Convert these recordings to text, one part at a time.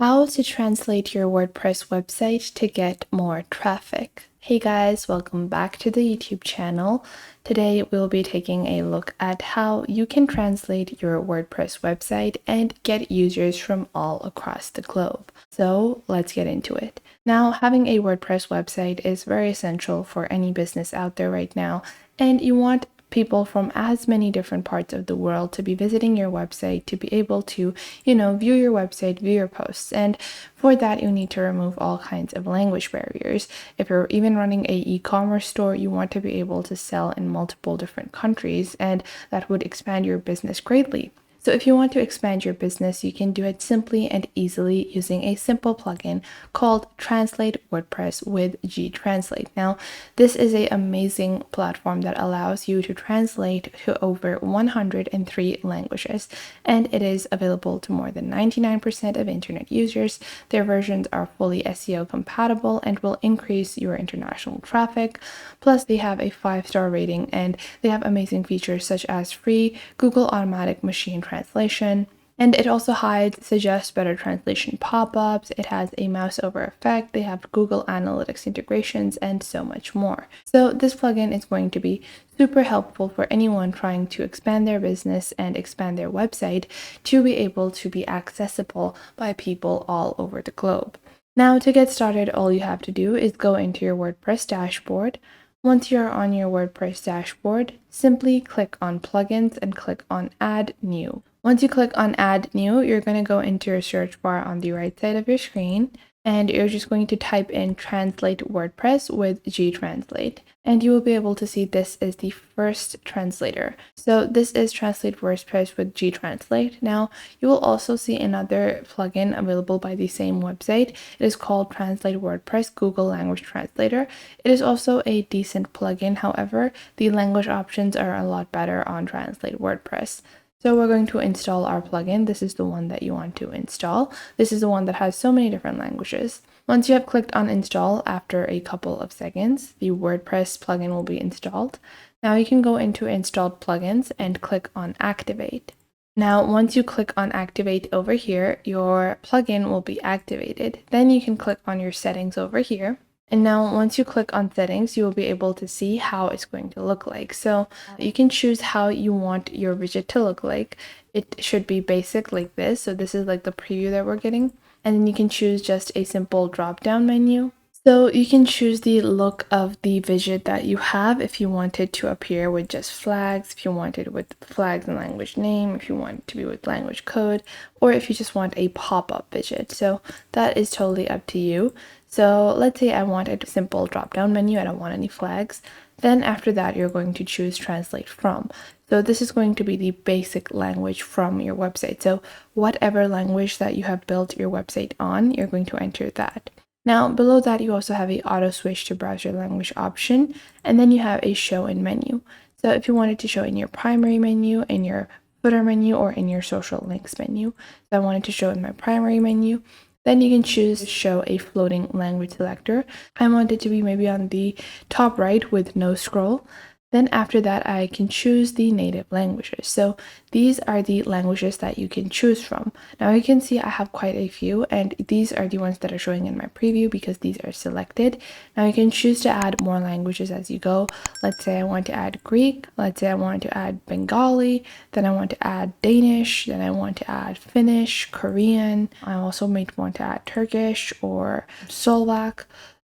How to translate your WordPress website to get more traffic. Hey guys, welcome back to the YouTube channel. Today we'll be taking a look at how you can translate your WordPress website and get users from all across the globe. So let's get into it. Now, having a WordPress website is very essential for any business out there right now, and you want people from as many different parts of the world to be visiting your website to be able to, view your website, view your posts. And for that, you need to remove all kinds of language barriers. If you're even running a e-commerce store, you want to be able to sell in multiple different countries, and that would expand your business greatly. So if you want to expand your business, you can do it simply and easily using a simple plugin called Translate WordPress with gTranslate. Now, this is an amazing platform that allows you to translate to over 103 languages, and it is available to more than 99% of internet users. Their versions are fully SEO compatible and will increase your international traffic. Plus, they have a 5-star rating, and they have amazing features such as free Google automatic machine translation, and it also suggests better translation pop-ups. It has a mouse over effect. They have Google Analytics integrations and so much more. So this plugin is going to be super helpful for anyone trying to expand their business and expand their website to be able to be accessible by people all over the globe. Now, to get started, all you have to do is go into your WordPress dashboard. Once you're on your WordPress dashboard, simply click on Plugins and click on Add New. Once you click on Add New, you're going to go into your search bar on the right side of your screen, and you're just going to type in Translate WordPress with gTranslate, and you will be able to see this is the first translator. So this is Translate WordPress with gTranslate. Now, you will also see another plugin available by the same website. It is called Translate WordPress Google Language Translator. It is also a decent plugin. However, the language options are a lot better on Translate WordPress. So we're going to install our plugin. This is the one that you want to install. This is the one that has so many different languages. Once you have clicked on install, after a couple of seconds, the WordPress plugin will be installed. Now you can go into installed plugins and click on activate. Now, once you click on activate over here, your plugin will be activated. Then you can click on your settings over here. And now once you click on settings, you will be able to see how it's going to look like. So you can choose how you want your widget to look like. It should be basic like this. So this is like the preview that we're getting. And then you can choose just a simple drop-down menu. So you can choose the look of the widget that you have if you want it to appear with just flags, if you want it with flags and language name, if you want it to be with language code, or if you just want a pop-up widget. So that is totally up to you. So let's say I want a simple drop-down menu. I don't want any flags. Then after that, you're going to choose Translate From. So this is going to be the basic language from your website. So whatever language that you have built your website on, you're going to enter that. Now, below that, you also have a auto switch to browser language option, and then you have a show in menu. So if you wanted to show in your primary menu, in your footer menu, or in your social links menu, so I wanted to show in my primary menu, then you can choose to show a floating language selector. I want it to be maybe on the top right with no scroll. Then after that, I can choose the native languages. So these are the languages that you can choose from. Now you can see I have quite a few, and these are the ones that are showing in my preview because these are selected. Now you can choose to add more languages as you go. Let's say I want to add Greek. Let's say I want to add Bengali. Then I want to add Danish. Then I want to add Finnish, Korean. I also might want to add Turkish or Slovak.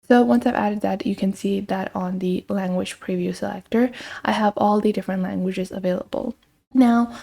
So once I've added that, you can see that on the language preview selector, I have all the different languages available. Now,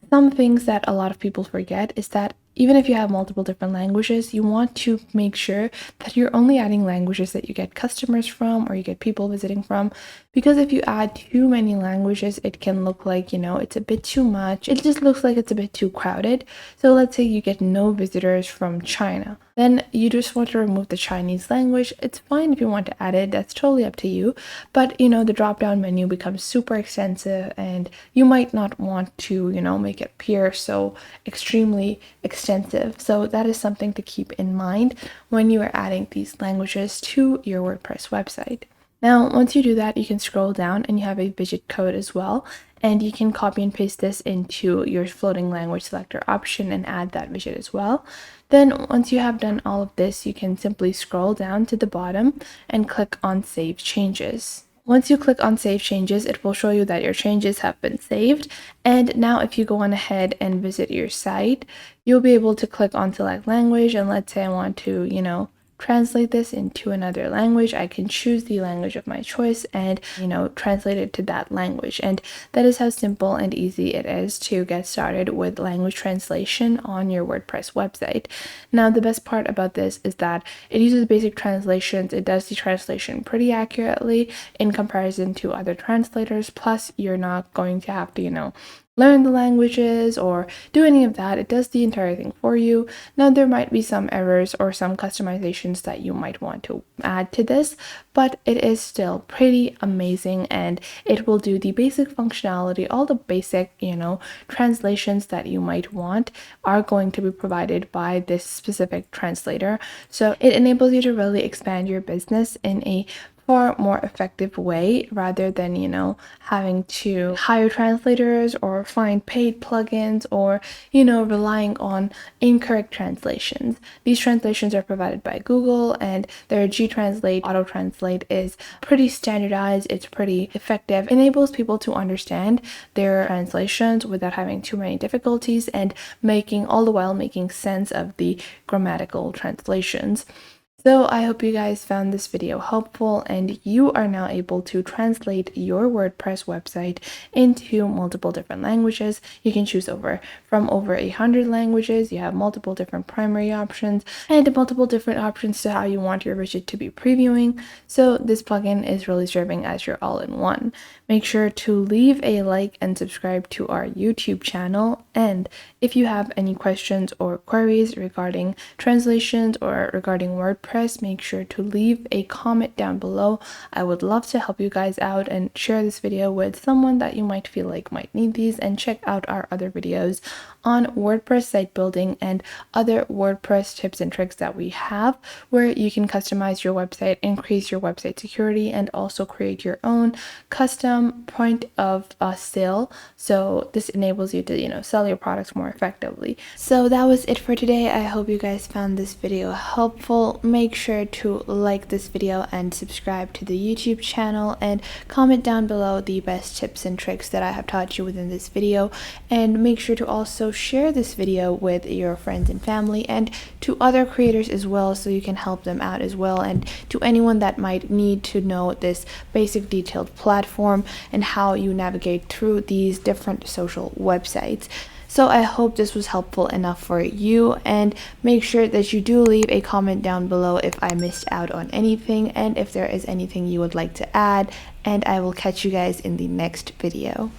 some things that a lot of people forget is that even if you have multiple different languages, you want to make sure that you're only adding languages that you get customers from or you get people visiting from. Because if you add too many languages, it can look like, it's a bit too much. It just looks like it's a bit too crowded. So let's say you get no visitors from China. Then you just want to remove the Chinese language. It's fine if you want to add it. That's totally up to you. But, the drop-down menu becomes super extensive, and you might not want to, make it appear so extremely extensive. So that is something to keep in mind when you are adding these languages to your WordPress website. Now, once you do that, you can scroll down and you have a widget code as well. and you can copy and paste this into your floating language selector option and add that widget as well. Then once you have done all of this, you can simply scroll down to the bottom and click on Save Changes. Once you click on Save Changes, it will show you that your changes have been saved. And now if you go on ahead and visit your site, you'll be able to click on Select Language, and let's say I want to, translate this into another language. I can choose the language of my choice and, translate it to that language. And that is how simple and easy it is to get started with language translation on your WordPress website. Now, the best part about this is that it uses basic translations. It does the translation pretty accurately in comparison to other translators. Plus, you're not going to have to, learn the languages or do any of that. It does the entire thing for you. Now, there might be some errors or some customizations that you might want to add to this, but it is still pretty amazing, and it will do the basic functionality. All the basic, translations that you might want are going to be provided by this specific translator. So it enables you to really expand your business in a far more effective way rather than, having to hire translators or find paid plugins or, relying on incorrect translations. These translations are provided by Google, and their G-Translate auto translate is pretty standardized. It's pretty effective. It enables people to understand their translations without having too many difficulties and all the while making sense of the grammatical translations. So I hope you guys found this video helpful, and you are now able to translate your WordPress website into multiple different languages. You can choose from over 100 languages. You have multiple different primary options and multiple different options to how you want your widget to be previewing. So this plugin is really serving as your all-in-one. Make sure to leave a like and subscribe to our YouTube channel. And if you have any questions or queries regarding translations or regarding WordPress, make sure to leave a comment down below. I would love to help you guys out and share this video with someone that you might feel like might need these, and check out our other videos on WordPress site building and other WordPress tips and tricks that we have, where you can customize your website, increase your website security, and also create your own custom point of sale. So this enables you to, sell your products more effectively. So that was it for today. I hope you guys found this video helpful. Make sure to like this video and subscribe to the YouTube channel, and comment down below the best tips and tricks that I have taught you within this video. And make sure to also share this video with your friends and family and to other creators as well, so you can help them out as well, and to anyone that might need to know this basic detailed platform and how you navigate through these different social websites. So I hope this was helpful enough for you, and make sure that you do leave a comment down below if I missed out on anything and if there is anything you would like to add, and I will catch you guys in the next video.